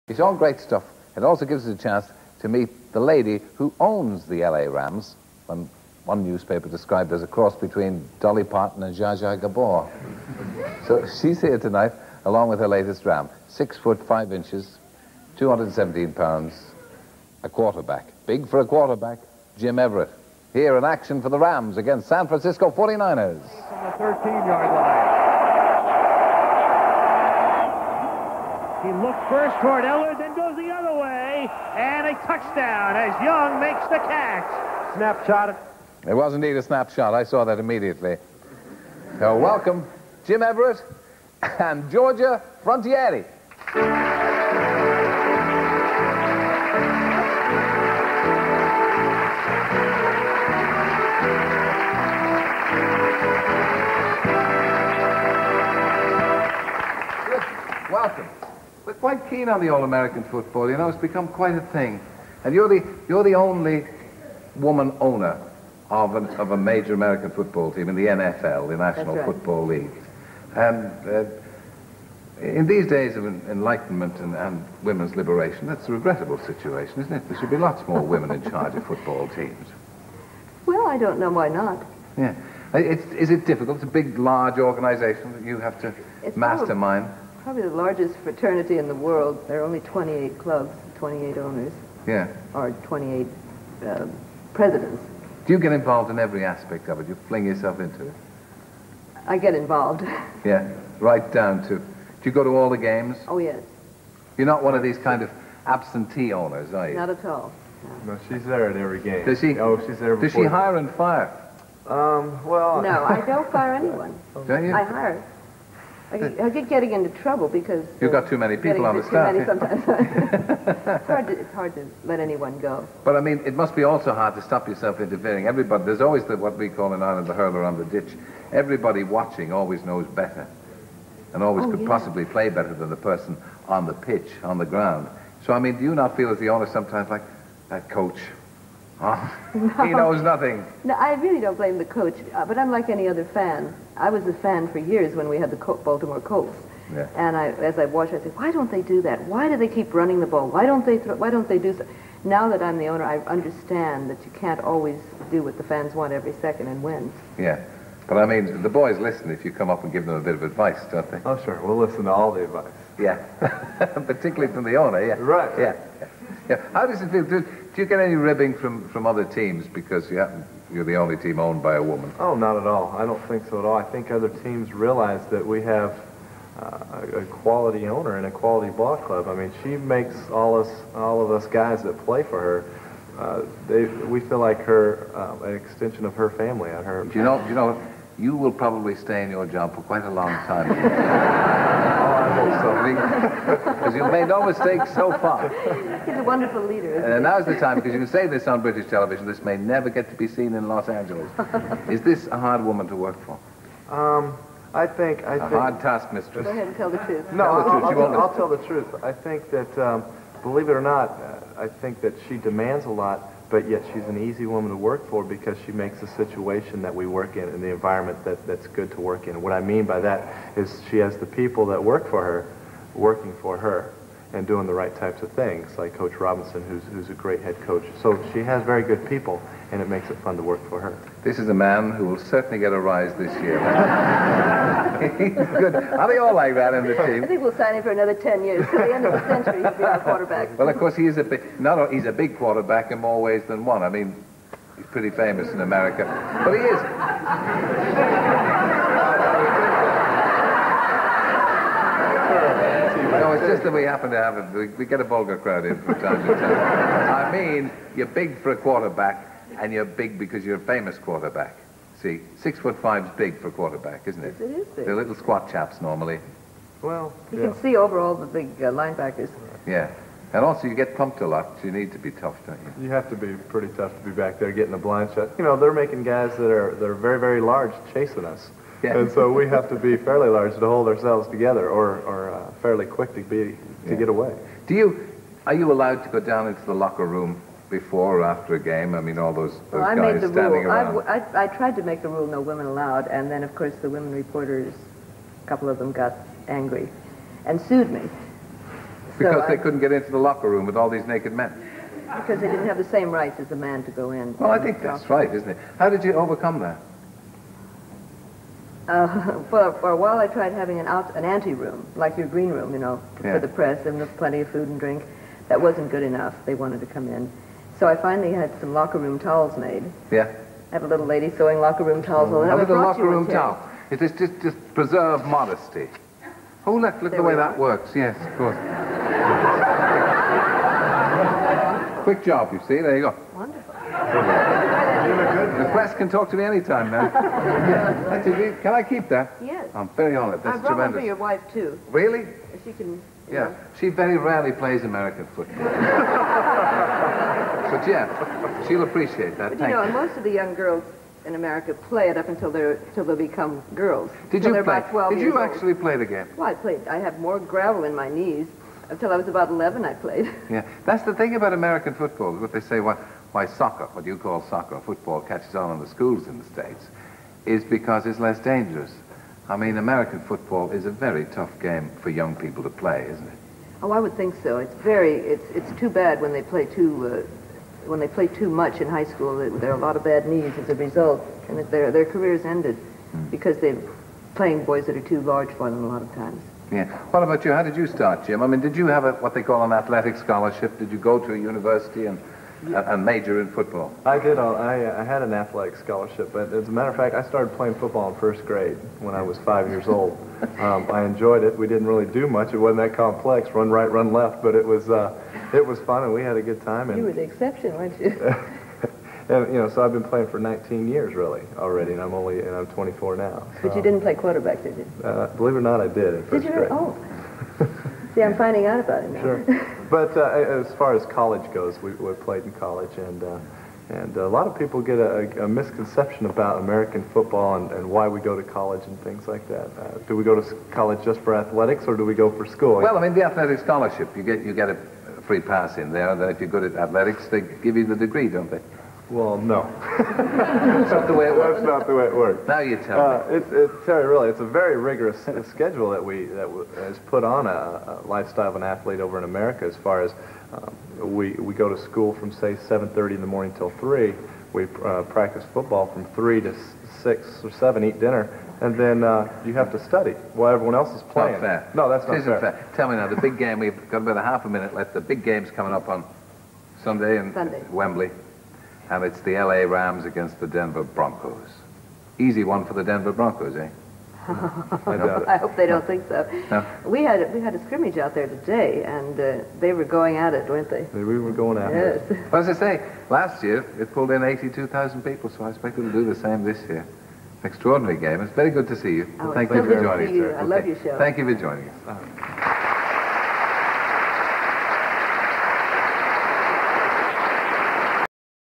It's all great stuff. It also gives us a chance to meet the lady who owns the LA Rams. One newspaper described as a cross between Dolly Parton and Zsa Zsa Gabor. So she's here tonight, along with her latest Ram. 6 foot 5 inches, 217 pounds, a quarterback. Big for a quarterback, Jim Everett. Here in action for the Rams against San Francisco 49ers. From the 13-yard line. He looks first toward Ellard, then goes the other way, and a touchdown as Young makes the catch. Snapshot. It was indeed a snapshot. I saw that immediately. So welcome, Jim Everett and Georgia Frontiere. Welcome. We're quite keen on the All-American football. You know, it's become quite a thing. And you're the only woman owner of a major American football team in the NFL, the National Football League. And in these days of enlightenment and women's liberation, that's a regrettable situation, isn't it? There should be lots more women in charge of football teams. Well, I don't know why not. Yeah. Is it difficult? It's a big, large organization that you have to mastermind. Probably the largest fraternity in the world. There are only 28 clubs, 28 owners. Yeah. Or 28 presidents. Do you get involved in every aspect of it? You fling yourself into it? I get involved. Yeah, right down to... Do you go to all the games? Oh, yes. You're not one of these kind of absentee owners, are you? Not at all. No, she's there at every game. Does she? Oh, she's there before. Does she hire and fire? Well... No, I don't fire anyone. Don't you? I hire. I get getting into trouble because... You've got too many people on the staff. Too many sometimes. It's hard to let anyone go. But I mean, it must be also hard to stop yourself interfering. Everybody, there's always what we call in Ireland the hurler on the ditch. Everybody watching always knows better and always could possibly play better than the person on the pitch, on the ground. So I mean, do you not feel as the owner sometimes like, that coach, he knows nothing? No, I really don't blame the coach, but I'm like any other fan. I was a fan for years when we had the Baltimore Colts. Yeah. And as I watched, I said, why don't they do that? Why do they keep running the ball? Why don't they do so? Now that I'm the owner, I understand that you can't always do what the fans want every second and win. Yeah. But I mean, the boys listen if you come up and give them a bit of advice, don't they? Oh, sure. We'll listen to all the advice. Yeah. Particularly from the owner, yeah. Right. Yeah. Yeah. How does it feel? Do you get any ribbing from other teams because you're the only team owned by a woman? Oh, not at all. I don't think so at all. I think other teams realize that we have a quality owner and a quality ball club. I mean, she makes all of us guys that play for her. We feel like her an extension of her family. And her. You know, you will probably stay in your job for quite a long time. I hope so. Because you've made no mistakes so far. He's a wonderful leader. Now's the time, because you can say this on British television. This may never get to be seen in Los Angeles. Is this a hard woman to work for? I think a hard taskmistress. Go ahead and tell the truth. No, I'll tell the truth. I think that, believe it or not, I think that she demands a lot, but yet she's an easy woman to work for because she makes the situation that we work in and the environment that's good to work in. What I mean by that is she has the people that work for her working for her and doing the right types of things, like Coach Robinson, who's a great head coach. So she has very good people, and it makes it fun to work for her. This is a man who will certainly get a rise this year. He's good. Are they all like that in the team? I think we'll sign him for another 10 years. Till the end of the century, he'll be our quarterback. Well, of course, he's a big quarterback in more ways than one. I mean, he's pretty famous in America. But he is. No, it's just that we happen to have it. We get a vulgar crowd in from time to time. I mean, you're big for a quarterback, and you're big because you're a famous quarterback. See, 6 foot 5's big for a quarterback, isn't it? Yes, it is big. They're little squat chaps normally. Well, you can see over all the big linebackers. Yeah. And also, you get pumped a lot, so you need to be tough, don't you? You have to be pretty tough to be back there getting a blind shot. You know, they're making guys that are very, very large chasing us. Yeah. And so we have to be fairly large to hold ourselves together, or fairly quick to get away. Are you allowed to go down into the locker room before or after a game? I mean, all those guys made the standing rule. around. I tried to make the rule no women allowed, and then of course the women reporters, a couple of them got angry and sued me. Because they couldn't get into the locker room with all these naked men. Because they didn't have the same rights as a man to go in. Well, I think that's right, isn't it? How did you overcome that? For a while, I tried having an ante-room, like your green room, you know, for the press, and with plenty of food and drink. That wasn't good enough. They wanted to come in. So I finally had some locker room towels made. Yeah. I have a little lady sewing locker room towels. How about the locker room towel? It is just preserve modesty. Oh, look at the way that works. Yes, of course. Quick job, you see. There you go. Wonderful. The press can talk to me anytime, man. Can I keep that? Yes. I'm very honored. That's I brought one tremendous. for your wife, too. Really? She can... Yeah. She very rarely plays American football. But yeah, she'll appreciate that. But Thank you know, you. most of the young girls in America play it up until they become girls. Did Till you they're play? about 12 Did years you old. actually play the game? Well, I played. I had more gravel in my knees. Until I was about 11, I played. Yeah. That's the thing about American football. What they say, why soccer, what you call soccer, football, catches on in the schools in the States, is because it's less dangerous. I mean, American football is a very tough game for young people to play, isn't it? Oh, I would think so. It's too bad when they play too much in high school. There are a lot of bad knees as a result, and their careers ended because they're playing boys that are too large for them a lot of times. Yeah. What about you? How did you start, Jim? I mean, did you have what they call an athletic scholarship? Did you go to a university and major in football? I did. I had an athletic scholarship, but as a matter of fact, I started playing football in first grade when I was 5 years old. I enjoyed it. We didn't really do much. It wasn't that complex. Run right, run left, but it was fun, and we had a good time. And you were the exception, weren't you? and you know, so I've been playing for 19 years really already, and I'm 24 now. So. But you didn't play quarterback, did you? Believe it or not, I did in first grade. Oh. See, I'm finding out about it now. Sure. But as far as college goes, we played in college, and a lot of people get a misconception about American football and why we go to college and things like that. Do we go to college just for athletics, or do we go for school? Well, I mean, the athletic scholarship, you get a free pass in there, and then if you're good at athletics, they give you the degree, don't they? Well, no. That's not the way it works. That's not the way it works. Now you tell me. Terry, really, it's a very rigorous schedule that has put on a lifestyle of an athlete over in America. As far as we go to school from say 7:30 in the morning till 3. We practice football from 3 to 6 or 7. Eat dinner, and then you have to study while everyone else is playing. Not fair. No, that's not Isn't fair. Tell me now, the big game. We've got about a half a minute left. The big game's coming up on Sunday in Wembley. And it's the LA Rams against the Denver Broncos. Easy one for the Denver Broncos, eh? I hope they don't think so. No? We had a scrimmage out there today, and they were going at it, weren't they? We were going at Yes. it. Well, as I say, last year it pulled in 82,000 people, so I expect it'll do the same this year. Extraordinary game. It's very good to see you. Oh, Thank it's you for lovely to joining see us, you. sir. I love your show. Thank you for joining us.